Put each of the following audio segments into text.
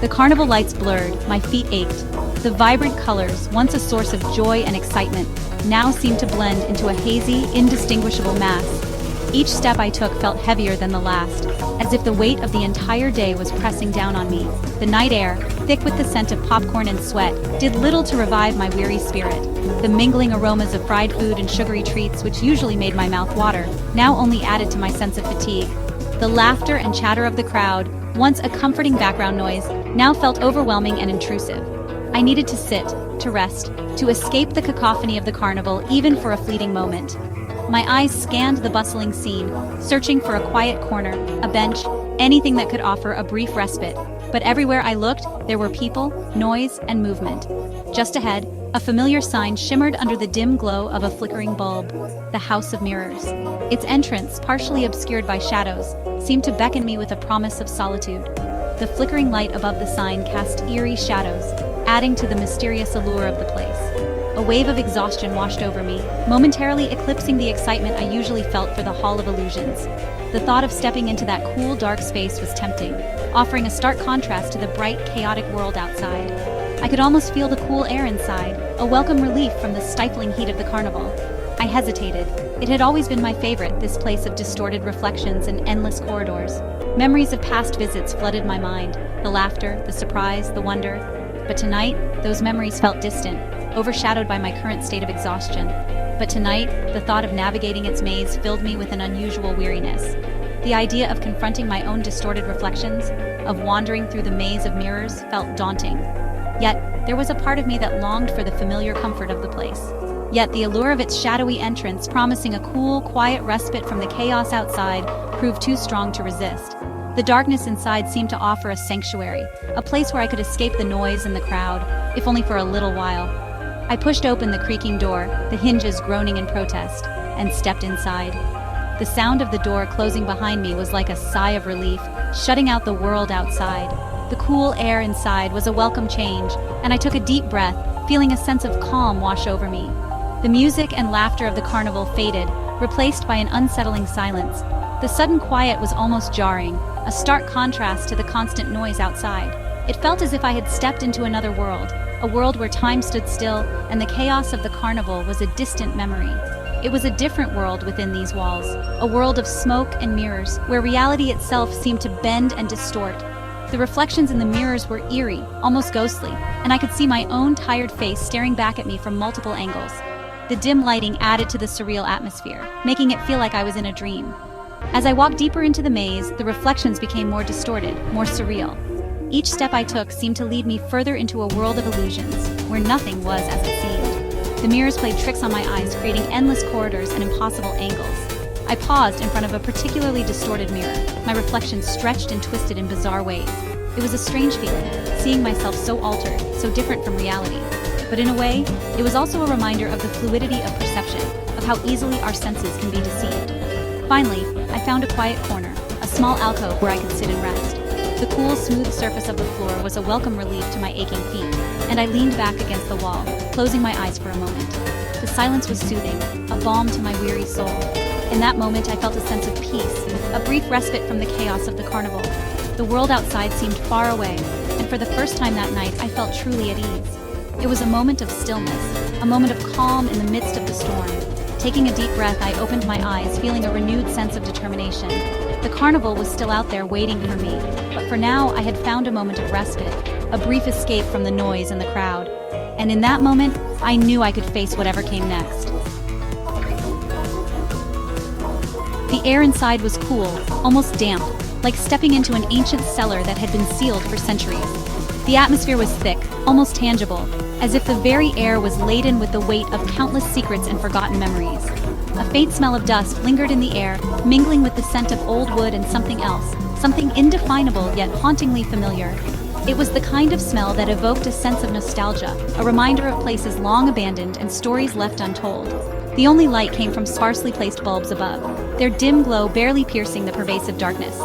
The carnival lights blurred, my feet ached. The vibrant colors, once a source of joy and excitement, now seemed to blend into a hazy, indistinguishable mass. Each step I took felt heavier than the last, as if the weight of the entire day was pressing down on me. The night air, thick with the scent of popcorn and sweat, did little to revive my weary spirit. The mingling aromas of fried food and sugary treats, which usually made my mouth water, now only added to my sense of fatigue. The laughter and chatter of the crowd, once a comforting background noise, now felt overwhelming and intrusive. I needed to sit, to rest, to escape the cacophony of the carnival, even for a fleeting moment. My eyes scanned the bustling scene, searching for a quiet corner, a bench, anything that could offer a brief respite. But everywhere I looked, there were people, noise, and movement. Just ahead, a familiar sign shimmered under the dim glow of a flickering bulb: the House of Mirrors. Its entrance, partially obscured by shadows, seemed to beckon me with a promise of solitude. The flickering light above the sign cast eerie shadows, adding to the mysterious allure of the place. A wave of exhaustion washed over me, momentarily eclipsing the excitement I usually felt for the Hall of Illusions. The thought of stepping into that cool, dark space was tempting, offering a stark contrast to the bright, chaotic world outside. I could almost feel the cool air inside, a welcome relief from the stifling heat of the carnival. I hesitated. It had always been my favorite, this place of distorted reflections and endless corridors. Memories of past visits flooded my mind, the laughter, the surprise, the wonder. But tonight, those memories felt distant, overshadowed by my current state of exhaustion. But tonight, the thought of navigating its maze filled me with an unusual weariness. The idea of confronting my own distorted reflections, of wandering through the maze of mirrors, felt daunting. Yet, there was a part of me that longed for the familiar comfort of the place. Yet the allure of its shadowy entrance, promising a cool, quiet respite from the chaos outside, proved too strong to resist. The darkness inside seemed to offer a sanctuary, a place where I could escape the noise and the crowd, if only for a little while. I pushed open the creaking door, the hinges groaning in protest, and stepped inside. The sound of the door closing behind me was like a sigh of relief, shutting out the world outside. The cool air inside was a welcome change, and I took a deep breath, feeling a sense of calm wash over me. The music and laughter of the carnival faded, replaced by an unsettling silence. The sudden quiet was almost jarring, a stark contrast to the constant noise outside. It felt as if I had stepped into another world, a world where time stood still and the chaos of the carnival was a distant memory. It was a different world within these walls, a world of smoke and mirrors, where reality itself seemed to bend and distort. The reflections in the mirrors were eerie, almost ghostly, and I could see my own tired face staring back at me from multiple angles. The dim lighting added to the surreal atmosphere, making it feel like I was in a dream. As I walked deeper into the maze, the reflections became more distorted, more surreal. Each step I took seemed to lead me further into a world of illusions, where nothing was as it seemed. The mirrors played tricks on my eyes, creating endless corridors and impossible angles. I paused in front of a particularly distorted mirror, my reflection stretched and twisted in bizarre ways. It was a strange feeling, seeing myself so altered, so different from reality. But in a way, it was also a reminder of the fluidity of perception, of how easily our senses can be deceived. Finally, I found a quiet corner, a small alcove where I could sit and rest. The cool, smooth surface of the floor was a welcome relief to my aching feet, and I leaned back against the wall, closing my eyes for a moment. The silence was soothing, a balm to my weary soul. In that moment, I felt a sense of peace, a brief respite from the chaos of the carnival. The world outside seemed far away, and for the first time that night, I felt truly at ease. It was a moment of stillness, a moment of calm in the midst of the storm. Taking a deep breath, I opened my eyes, feeling a renewed sense of determination. The carnival was still out there waiting for me, but for now I had found a moment of respite, a brief escape from the noise and the crowd. And in that moment, I knew I could face whatever came next. The air inside was cool, almost damp, like stepping into an ancient cellar that had been sealed for centuries. The atmosphere was thick, almost tangible, as if the very air was laden with the weight of countless secrets and forgotten memories. A faint smell of dust lingered in the air, mingling with the scent of old wood and something else, something indefinable yet hauntingly familiar. It was the kind of smell that evoked a sense of nostalgia, a reminder of places long abandoned and stories left untold. The only light came from sparsely placed bulbs above, their dim glow barely piercing the pervasive darkness.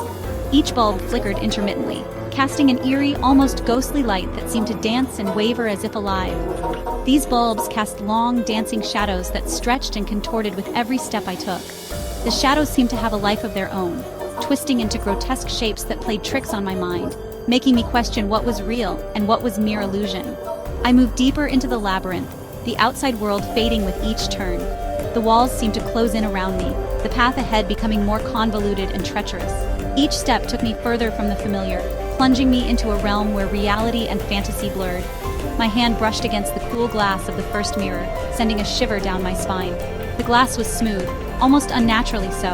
Each bulb flickered intermittently, casting an eerie, almost ghostly light that seemed to dance and waver as if alive. These bulbs cast long, dancing shadows that stretched and contorted with every step I took. The shadows seemed to have a life of their own, twisting into grotesque shapes that played tricks on my mind, making me question what was real and what was mere illusion. I moved deeper into the labyrinth, the outside world fading with each turn. The walls seemed to close in around me, the path ahead becoming more convoluted and treacherous. Each step took me further from the familiar, plunging me into a realm where reality and fantasy blurred. My hand brushed against the cool glass of the first mirror, sending a shiver down my spine. The glass was smooth, almost unnaturally so,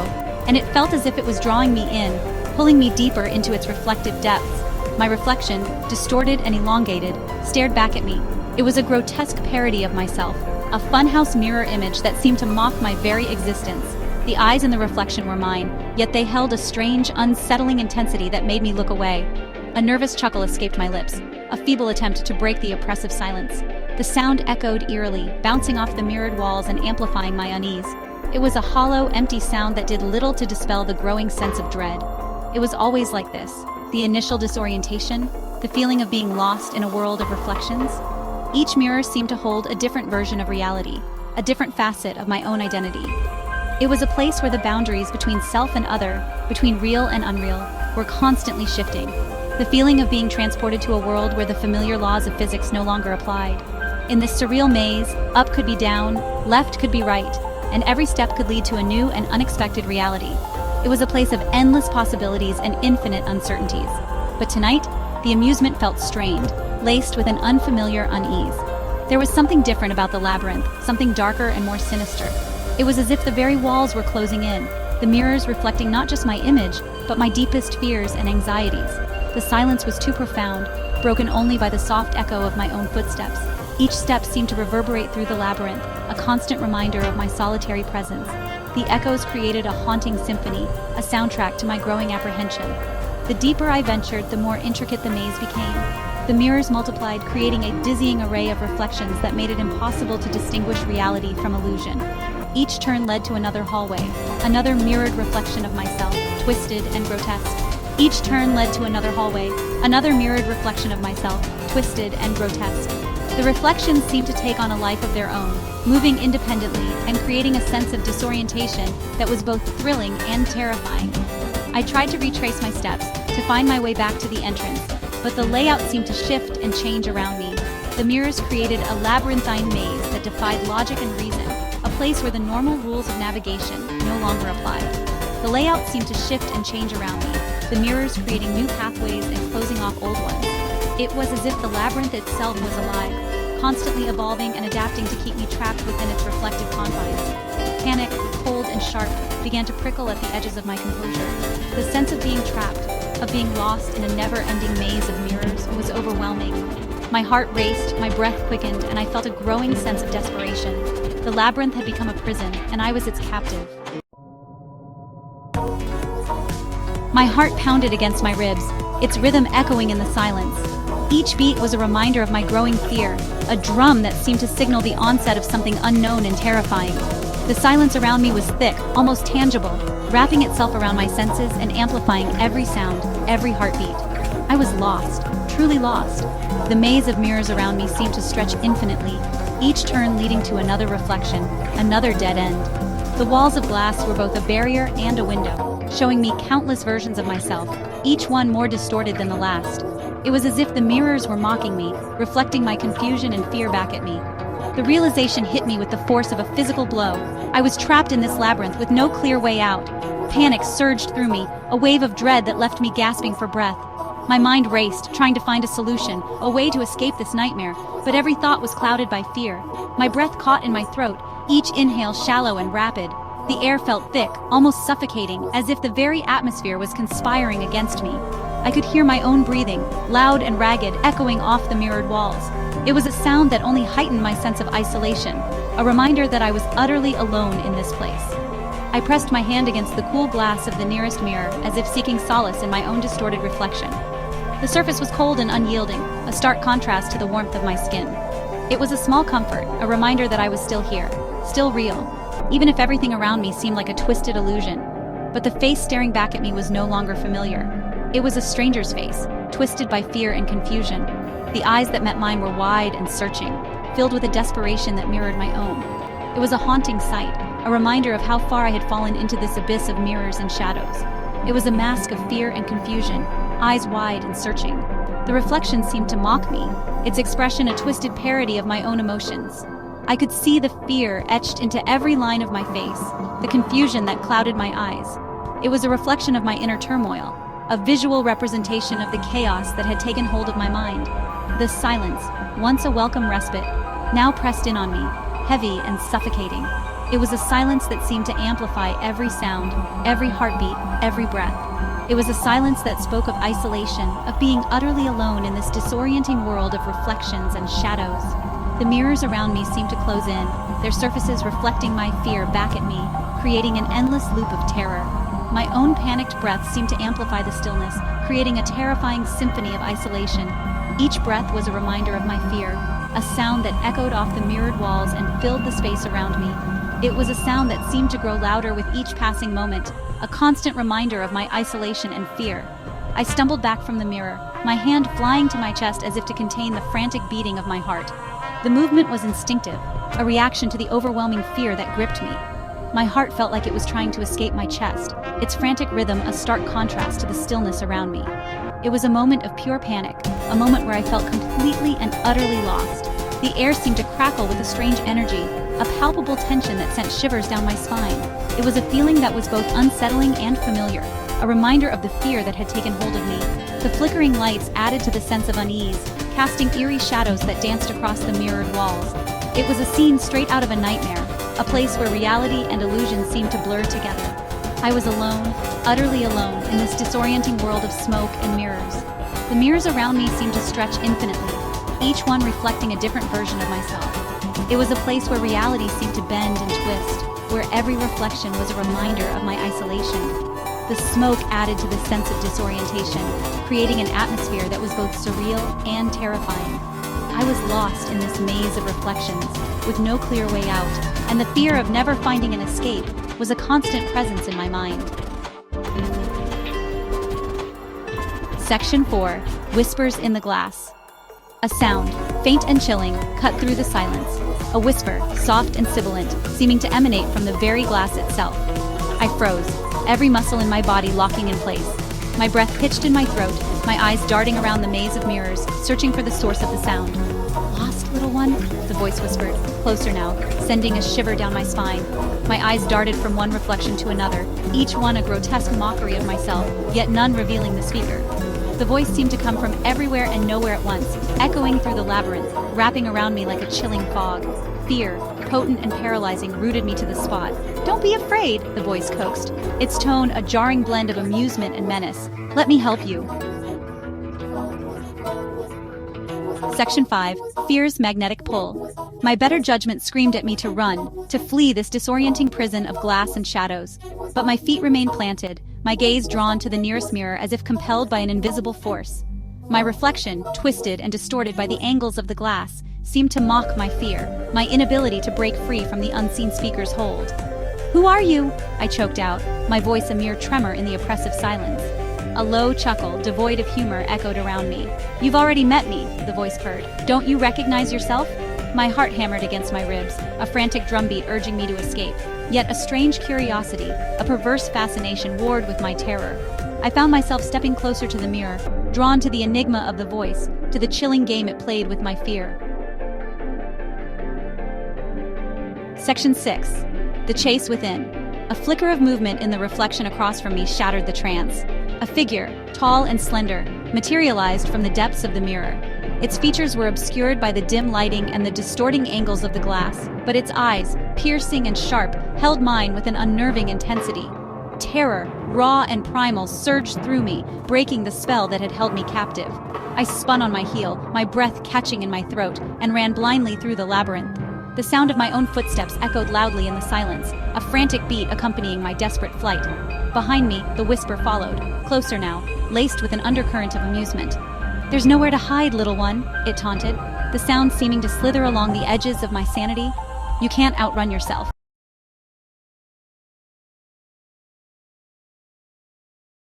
and it felt as if it was drawing me in, pulling me deeper into its reflective depths. My reflection, distorted and elongated, stared back at me. It was a grotesque parody of myself, a funhouse mirror image that seemed to mock my very existence. The eyes in the reflection were mine, yet they held a strange, unsettling intensity that made me look away. A nervous chuckle escaped my lips, a feeble attempt to break the oppressive silence. The sound echoed eerily, bouncing off the mirrored walls and amplifying my unease. It was a hollow, empty sound that did little to dispel the growing sense of dread. It was always like this. The initial disorientation, the feeling of being lost in a world of reflections. Each mirror seemed to hold a different version of reality, a different facet of my own identity. It was a place where the boundaries between self and other, between real and unreal, were constantly shifting. The feeling of being transported to a world where the familiar laws of physics no longer applied. In this surreal maze, up could be down, left could be right, and every step could lead to a new and unexpected reality. It was a place of endless possibilities and infinite uncertainties. But tonight, the amusement felt strained, laced with an unfamiliar unease. There was something different about the labyrinth, something darker and more sinister. It was as if the very walls were closing in, the mirrors reflecting not just my image, but my deepest fears and anxieties. The silence was too profound, broken only by the soft echo of my own footsteps. Each step seemed to reverberate through the labyrinth, a constant reminder of my solitary presence. The echoes created a haunting symphony, a soundtrack to my growing apprehension. The deeper I ventured, the more intricate the maze became. The mirrors multiplied, creating a dizzying array of reflections that made it impossible to distinguish reality from illusion. Each turn led to another hallway, another mirrored reflection of myself, twisted and grotesque. Each turn led to another hallway, another mirrored reflection of myself, twisted and grotesque. The reflections seemed to take on a life of their own, moving independently and creating a sense of disorientation that was both thrilling and terrifying. I tried to retrace my steps, to find my way back to the entrance, but the layout seemed to shift and change around me. The mirrors created a labyrinthine maze that defied logic and reason, a place where the normal rules of navigation no longer applied. The layout seemed to shift and change around me, the mirrors creating new pathways and closing off old ones. It was as if the labyrinth itself was alive, constantly evolving and adapting to keep me trapped within its reflective confines. Panic, cold and sharp, began to prickle at the edges of my composure. The sense of being trapped, of being lost in a never-ending maze of mirrors, was overwhelming. My heart raced, my breath quickened, and I felt a growing sense of desperation. The labyrinth had become a prison, and I was its captive. My heart pounded against my ribs, its rhythm echoing in the silence. Each beat was a reminder of my growing fear, a drum that seemed to signal the onset of something unknown and terrifying. The silence around me was thick, almost tangible, wrapping itself around my senses and amplifying every sound, every heartbeat. I was lost, truly lost. The maze of mirrors around me seemed to stretch infinitely, each turn leading to another reflection, another dead end. The walls of glass were both a barrier and a window, showing me countless versions of myself, each one more distorted than the last. It was as if the mirrors were mocking me, reflecting my confusion and fear back at me. The realization hit me with the force of a physical blow. I was trapped in this labyrinth with no clear way out. Panic surged through me, a wave of dread that left me gasping for breath. My mind raced, trying to find a solution, a way to escape this nightmare, but every thought was clouded by fear. My breath caught in my throat, each inhale shallow and rapid. The air felt thick, almost suffocating, as if the very atmosphere was conspiring against me. I could hear my own breathing, loud and ragged, echoing off the mirrored walls. It was a sound that only heightened my sense of isolation, a reminder that I was utterly alone in this place. I pressed my hand against the cool glass of the nearest mirror, as if seeking solace in my own distorted reflection. The surface was cold and unyielding, a stark contrast to the warmth of my skin. It was a small comfort, a reminder that I was still here, still real, even if everything around me seemed like a twisted illusion. But the face staring back at me was no longer familiar. It was a stranger's face, twisted by fear and confusion. The eyes that met mine were wide and searching, filled with a desperation that mirrored my own. It was a haunting sight, a reminder of how far I had fallen into this abyss of mirrors and shadows. It was a mask of fear and confusion, eyes wide and searching. The reflection seemed to mock me, its expression a twisted parody of my own emotions. I could see the fear etched into every line of my face, the confusion that clouded my eyes. It was a reflection of my inner turmoil, a visual representation of the chaos that had taken hold of my mind. The silence, once a welcome respite, now pressed in on me, heavy and suffocating. It was a silence that seemed to amplify every sound, every heartbeat, every breath. It was a silence that spoke of isolation, of being utterly alone in this disorienting world of reflections and shadows. The mirrors around me seemed to close in, their surfaces reflecting my fear back at me, creating an endless loop of terror. My own panicked breath seemed to amplify the stillness, creating a terrifying symphony of isolation. Each breath was a reminder of my fear, a sound that echoed off the mirrored walls and filled the space around me. It was a sound that seemed to grow louder with each passing moment, a constant reminder of my isolation and fear. I stumbled back from the mirror, my hand flying to my chest as if to contain the frantic beating of my heart. The movement was instinctive, a reaction to the overwhelming fear that gripped me. My heart felt like it was trying to escape my chest, its frantic rhythm a stark contrast to the stillness around me. It was a moment of pure panic, a moment where I felt completely and utterly lost. The air seemed to crackle with a strange energy, a palpable tension that sent shivers down my spine. It was a feeling that was both unsettling and familiar, a reminder of the fear that had taken hold of me. The flickering lights added to the sense of unease, casting eerie shadows that danced across the mirrored walls. It was a scene straight out of a nightmare, a place where reality and illusion seemed to blur together. I was alone, utterly alone, in this disorienting world of smoke and mirrors. The mirrors around me seemed to stretch infinitely, each one reflecting a different version of myself. It was a place where reality seemed to bend and twist, where every reflection was a reminder of my isolation. The smoke added to the sense of disorientation, creating an atmosphere that was both surreal and terrifying. I was lost in this maze of reflections, with no clear way out, and the fear of never finding an escape was a constant presence in my mind. Section 4. Whispers in the Glass. A sound, faint and chilling, cut through the silence. A whisper, soft and sibilant, seeming to emanate from the very glass itself. I froze, every muscle in my body locking in place. My breath pitched in my throat, my eyes darting around the maze of mirrors, searching for the source of the sound. "Lost, little one?" the voice whispered, closer now, sending a shiver down my spine. My eyes darted from one reflection to another, each one a grotesque mockery of myself, yet none revealing the speaker. The voice seemed to come from everywhere and nowhere at once, echoing through the labyrinth, wrapping around me like a chilling fog. Fear, potent and paralyzing, rooted me to the spot. "Don't be afraid," the voice coaxed, its tone a jarring blend of amusement and menace. "Let me help you." Section 5. Fear's Magnetic Pull. My better judgment screamed at me to run, to flee this disorienting prison of glass and shadows. But my feet remained planted, my gaze drawn to the nearest mirror as if compelled by an invisible force. My reflection, twisted and distorted by the angles of the glass, seemed to mock my fear, my inability to break free from the unseen speaker's hold. "Who are you?" I choked out, my voice a mere tremor in the oppressive silence. A low chuckle, devoid of humor, echoed around me. "You've already met me," the voice purred. "Don't you recognize yourself?" My heart hammered against my ribs, a frantic drumbeat urging me to escape. Yet a strange curiosity, a perverse fascination warred with my terror. I found myself stepping closer to the mirror, drawn to the enigma of the voice, to the chilling game it played with my fear. Section 6. The Chase Within. A flicker of movement in the reflection across from me shattered the trance. A figure, tall and slender, materialized from the depths of the mirror. Its features were obscured by the dim lighting and the distorting angles of the glass, but its eyes, piercing and sharp, held mine with an unnerving intensity. Terror, raw and primal, surged through me, breaking the spell that had held me captive. I spun on my heel, my breath catching in my throat, and ran blindly through the labyrinth. The sound of my own footsteps echoed loudly in the silence, a frantic beat accompanying my desperate flight. Behind me, the whisper followed, closer now, laced with an undercurrent of amusement. "There's nowhere to hide, little one," it taunted, the sound seeming to slither along the edges of my sanity. "You can't outrun yourself."